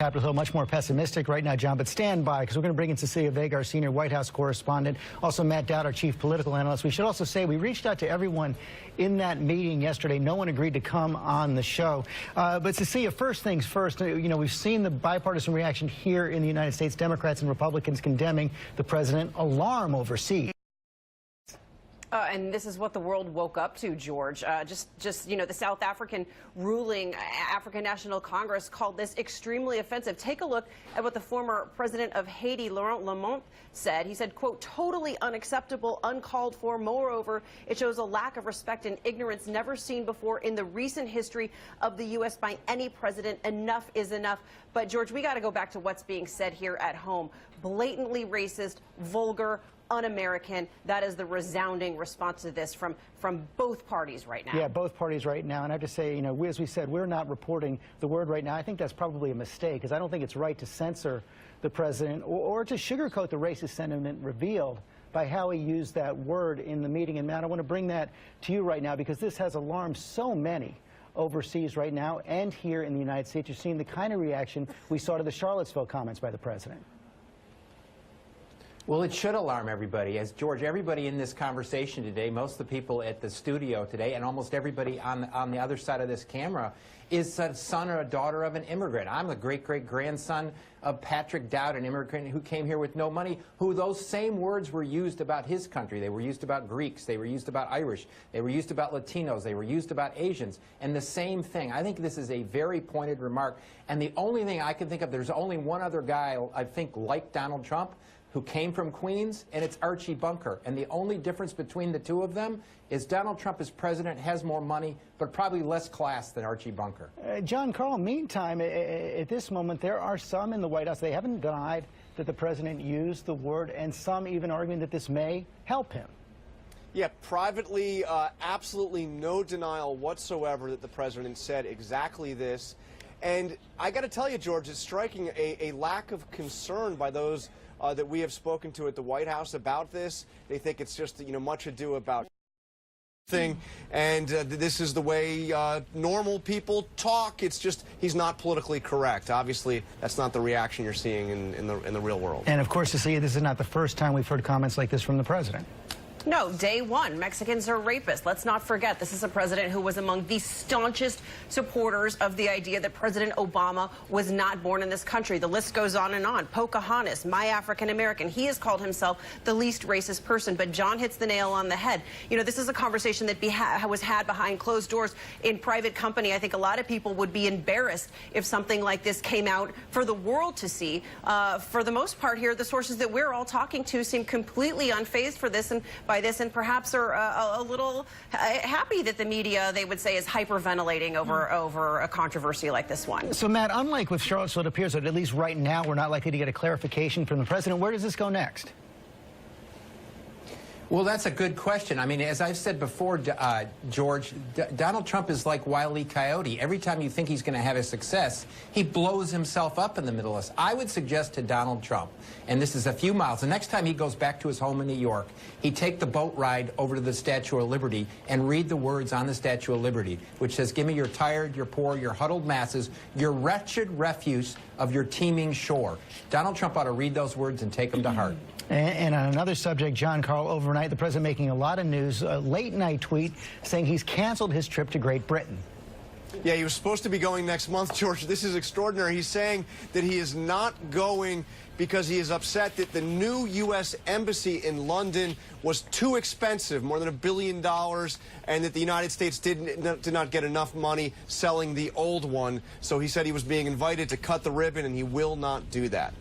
Capitol Hill, much more pessimistic right now, John, but stand by because we're going to bring in Cecilia Vega, our senior White House correspondent, also Matt Dowd, our chief political analyst. We should also say we reached out to everyone in that meeting yesterday. No one agreed to come on the show. But Cecilia, first things first, we've seen the bipartisan reaction here in the United States, Democrats and Republicans condemning the president, alarm overseas. And this is what the world woke up to, George. The South African ruling African National Congress called this extremely offensive. Take a look at what the former president of Haiti, Laurent Lamont, said. He said, quote, totally unacceptable, uncalled for. Moreover, it shows a lack of respect and ignorance never seen before in the recent history of the U.S. by any president. Enough is enough. But, George, we got to go back to what's being said here at home. Blatantly racist, vulgar, un-American. That is the resounding response to this from both parties right now. Yeah, both parties right now. And I have to say, as we said, we're not reporting the word right now. I think that's probably a mistake because I don't think it's right to censor the president or to sugarcoat the racist sentiment revealed by how he used that word in the meeting. And Matt, I want to bring that to you right now because this has alarmed so many overseas right now and here in the United States. You're seeing the kind of reaction we saw to the Charlottesville comments by the president. Well, it should alarm everybody. As George, everybody in this conversation today, most of the people at the studio today, and almost everybody on the other side of this camera, is a son or a daughter of an immigrant. I'm the great-great-grandson of Patrick Dowd, an immigrant who came here with no money, who those same words were used about his country. They were used about Greeks. They were used about Irish. They were used about Latinos. They were used about Asians. And the same thing. I think this is a very pointed remark. And the only thing I can think of, there's only one other guy, I think, like Donald Trump, who came from Queens, and it's Archie Bunker. And the only difference between the two of them is Donald Trump as president has more money, but probably less class than Archie Bunker. John Carl, meantime, at this moment, there are some in the White House, they haven't denied that the president used the word, and some even arguing that this may help him. Yeah, privately, absolutely no denial whatsoever that the president said exactly this. And I got to tell you, George, it's striking a lack of concern by those that we have spoken to at the White House about this. They think it's just, much ado about thing, and this is the way normal people talk. It's just he's not politically correct. Obviously, that's not the reaction you're seeing in the real world. And of course, Cecilia, this is not the first time we've heard comments like this from the president. No, day one, Mexicans are rapists. Let's not forget, this is a president who was among the staunchest supporters of the idea that President Obama was not born in this country. The list goes on and on. Pocahontas, my African American. He has called himself the least racist person, but John hits the nail on the head. This is a conversation that was had behind closed doors in private company. I think a lot of people would be embarrassed if something like this came out for the world to see. For the most part here, the sources that we're all talking to seem completely unfazed by this, and perhaps are a little happy that the media, they would say, is hyperventilating over a controversy like this one. So, Matt, unlike with Charlottesville, it appears that at least right now we're not likely to get a clarification from the president. Where does this go next? Well, that's a good question. I mean, as I've said before, George, Donald Trump is like Wile E. Coyote. Every time you think he's going to have a success, he blows himself up in the middle of this. I would suggest to Donald Trump, and this is a few miles, the next time he goes back to his home in New York, he take the boat ride over to the Statue of Liberty and read the words on the Statue of Liberty, which says, give me your tired, your poor, your huddled masses, your wretched refuse of your teeming shore. Donald Trump ought to read those words and take them to heart. And on another subject, John Carl, overnight, the president making a lot of news, a late-night tweet saying he's canceled his trip to Great Britain. Yeah, he was supposed to be going next month, George. This is extraordinary. He's saying that he is not going because he is upset that the new U.S. embassy in London was too expensive, more than $1 billion, and that the United States did not get enough money selling the old one. So he said he was being invited to cut the ribbon, and he will not do that.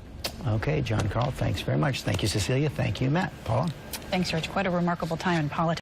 Okay, John Carl, thanks very much. Thank you, Cecilia. Thank you, Matt. Paula? Thanks, George. Quite a remarkable time in politics.